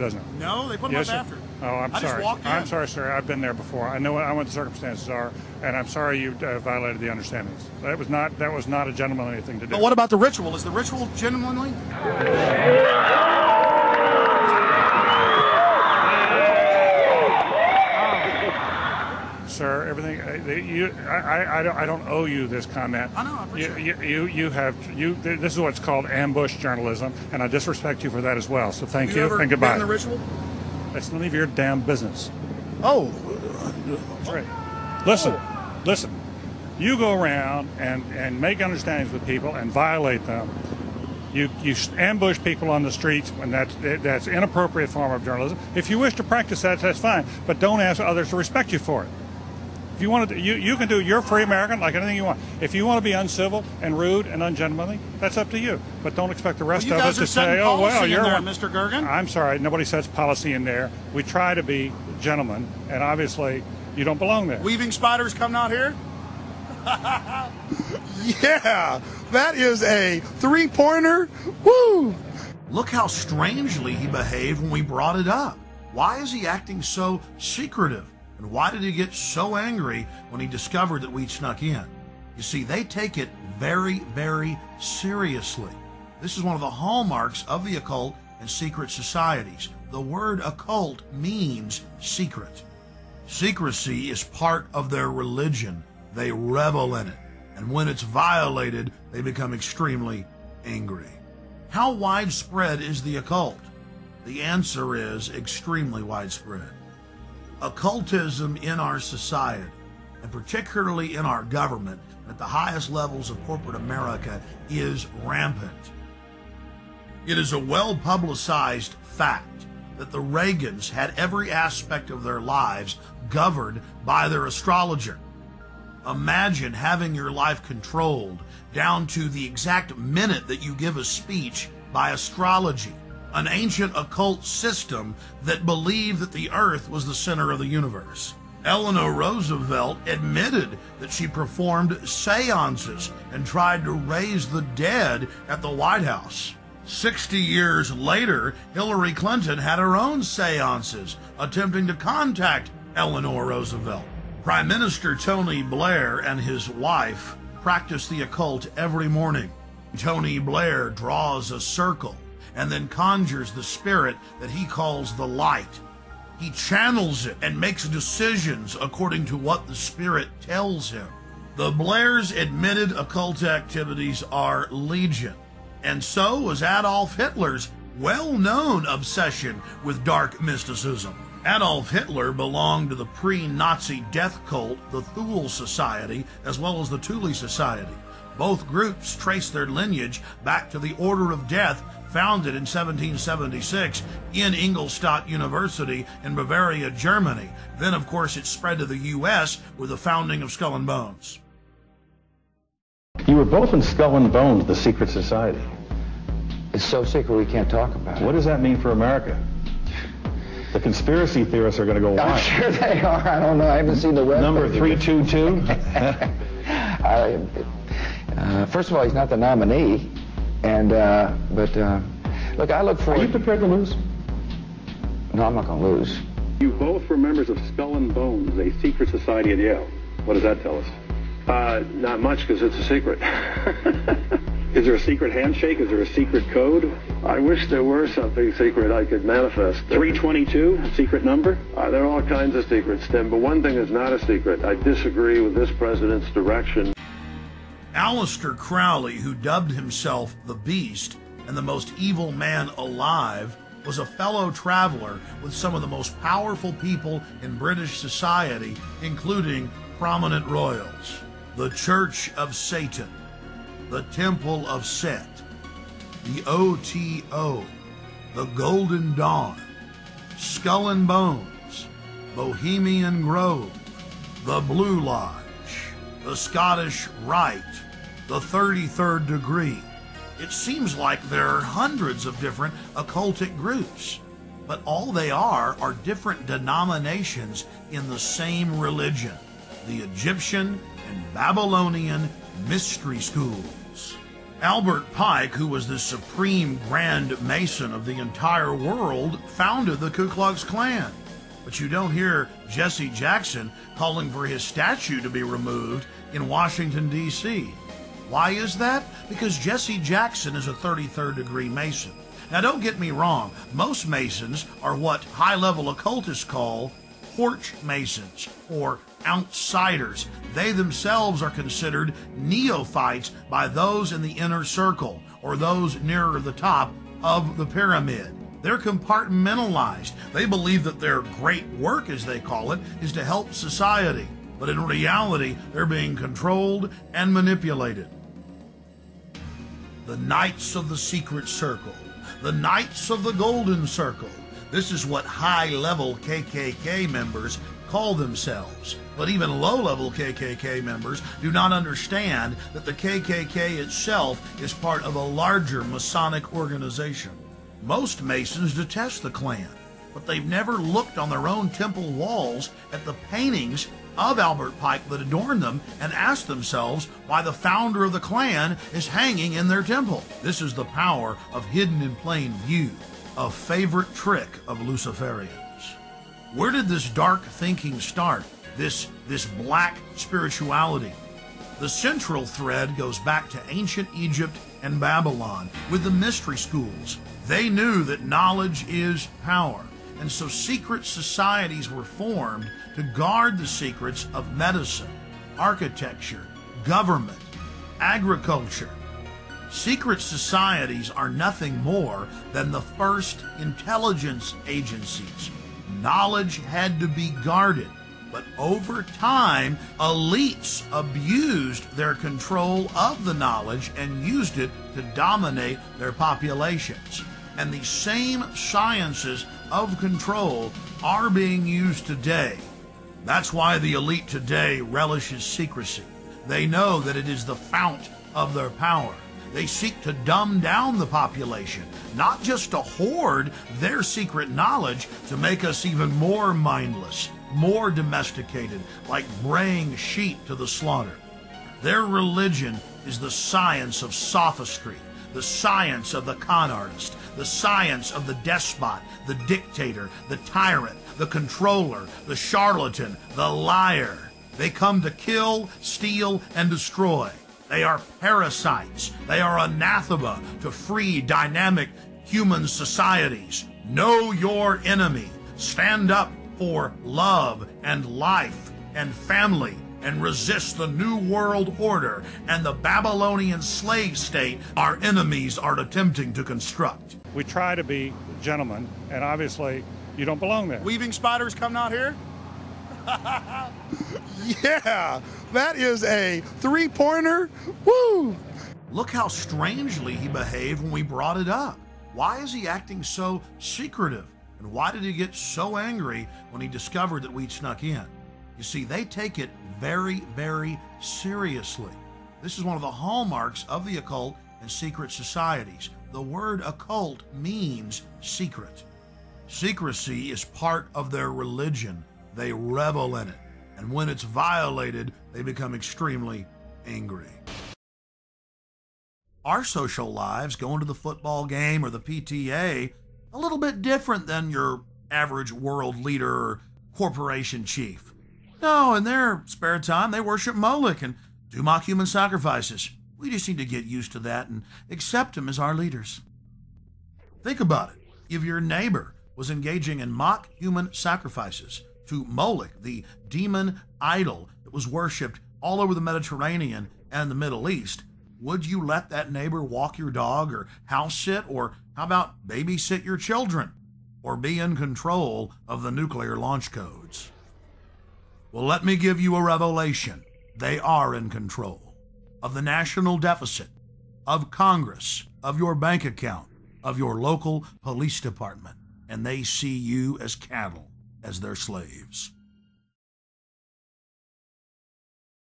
doesn't it? No, they put them up after. Oh, I'm sorry. Just walked in. I'm sorry, sir. I've been there before. I know what the circumstances are, and I'm sorry you violated the understandings. That was not a gentlemanly thing to do. But what about the ritual? Is the ritual gentlemanly? Sir, everything I don't owe you this comment. I know. I appreciate it. This is what's called ambush journalism, and I disrespect you for that as well. So thank you and Been goodbye. in the ritual? It's none of your damn business. Oh, that's right. Listen. You go around and make understandings with people and violate them. You ambush people on the streets, and that's inappropriate form of journalism. If you wish to practice that, that's fine, but don't ask others to respect you for it. If you want to, you can do. You're free American, like anything you want. If you want to be uncivil and rude and ungentlemanly, that's up to you. But don't expect the rest of us to say, "Oh well, you're there, Mr. Gergen." I'm sorry, nobody sets policy in there. We try to be gentlemen, and obviously, you don't belong there. Weaving spiders coming out here. Yeah, that is a three-pointer. Woo! Look how strangely he behaved when we brought it up. Why is he acting so secretive? And why did he get so angry when he discovered that we'd snuck in? You see, they take it very, very seriously. This is one of the hallmarks of the occult and secret societies. The word occult means secret. Secrecy is part of their religion. They revel in it. And when it's violated, they become extremely angry. How widespread is the occult? The answer is extremely widespread. Occultism in our society, and particularly in our government, at the highest levels of corporate America, is rampant. It is a well-publicized fact that the Reagans had every aspect of their lives governed by their astrologer. Imagine having your life controlled down to the exact minute that you give a speech by astrology, an ancient occult system that believed that the earth was the center of the universe. Eleanor Roosevelt admitted that she performed seances and tried to raise the dead at the White House. 60 years later, Hillary Clinton had her own seances attempting to contact Eleanor Roosevelt. Prime Minister Tony Blair and his wife practice the occult every morning. Tony Blair draws a circle and then conjures the spirit that he calls the light. He channels it and makes decisions according to what the spirit tells him. The Blairs' admitted occult activities are legion, and so was Adolf Hitler's well-known obsession with dark mysticism. Adolf Hitler belonged to the pre-Nazi death cult, the Thule Society, as well as the Thule Society. Both groups trace their lineage back to the Order of Death, founded in 1776 in Ingolstadt University in Bavaria, Germany. Then, of course, it spread to the U.S. with the founding of Skull and Bones. You were both in Skull and Bones, the secret society. It's so secret we can't talk about it. What does that mean for America? The conspiracy theorists are going to go wild. I'm sure they are. I don't know. I haven't seen the web. Number 322? First of all, he's not the nominee. And, look, I look forward... Are you prepared to lose? No, I'm not going to lose. You both were members of Skull and Bones, a secret society at Yale. What does that tell us? Not much, because it's a secret. Is there a secret handshake? Is there a secret code? I wish there were something secret I could manifest. 322, secret number? There are all kinds of secrets, Tim, but one thing is not a secret. I disagree with this president's direction. Aleister Crowley, who dubbed himself the Beast and the most evil man alive, was a fellow traveler with some of the most powerful people in British society, including prominent royals. The Church of Satan, the Temple of Set, the OTO, the Golden Dawn, Skull and Bones, Bohemian Grove, the Blue Lodge, the Scottish Rite, the 33rd Degree. It seems like there are hundreds of different occultic groups, but all they are different denominations in the same religion, the Egyptian and Babylonian mystery schools. Albert Pike, who was the supreme Grand Mason of the entire world, founded the Ku Klux Klan. But you don't hear Jesse Jackson calling for his statue to be removed in Washington, D.C. Why is that? Because Jesse Jackson is a 33rd degree Mason. Now don't get me wrong, most Masons are what high-level occultists call porch Masons or outsiders. They themselves are considered neophytes by those in the inner circle or those nearer the top of the pyramid. They're compartmentalized. They believe that their great work, as they call it, is to help society. But in reality, they're being controlled and manipulated. The Knights of the Secret Circle. The Knights of the Golden Circle. This is what high-level KKK members call themselves. But even low-level KKK members do not understand that the KKK itself is part of a larger Masonic organization. Most Masons detest the Klan, but they've never looked on their own temple walls at the paintings of Albert Pike that adorn them and asked themselves why the founder of the Klan is hanging in their temple. This is the power of hidden in plain view, a favorite trick of Luciferians. Where did this dark thinking start? This black spirituality? The central thread goes back to ancient Egypt and Babylon with the mystery schools. They knew that knowledge is power, and so secret societies were formed to guard the secrets of medicine, architecture, government, agriculture. Secret societies are nothing more than the first intelligence agencies. Knowledge had to be guarded, but over time, elites abused their control of the knowledge and used it to dominate their populations. And the same sciences of control are being used today. That's why the elite today relishes secrecy. They know that it is the fount of their power. They seek to dumb down the population, not just to hoard their secret knowledge to make us even more mindless, more domesticated, like braying sheep to the slaughter. Their religion is the science of sophistry, the science of the con artist, the science of the despot, the dictator, the tyrant, the controller, the charlatan, the liar. They come to kill, steal, and destroy. They are parasites. They are anathema to free, dynamic human societies. Know your enemy. Stand up for love and life and family and resist the New World Order and the Babylonian slave state our enemies are attempting to construct. We try to be gentlemen, and obviously you don't belong there. Weaving spiders coming out here? Yeah, that is a three-pointer. Woo! Look how strangely he behaved when we brought it up. Why is he acting so secretive? And why did he get so angry when he discovered that we'd snuck in? You see, they take it very, very seriously. This is one of the hallmarks of the occult and secret societies. The word occult means secret. Secrecy is part of their religion. They revel in it. And when it's violated, they become extremely angry. Our social lives, going to the football game or the PTA, a little bit different than your average world leader or corporation chief. No, in their spare time, they worship Moloch and do mock human sacrifices. We just need to get used to that and accept them as our leaders. Think about it. If your neighbor was engaging in mock human sacrifices to Moloch, the demon idol that was worshipped all over the Mediterranean and the Middle East, would you let that neighbor walk your dog or house sit, or how about babysit your children, or be in control of the nuclear launch codes? Well, let me give you a revelation. They are in control of the national deficit, of Congress, of your bank account, of your local police department, and they see you as cattle, as their slaves.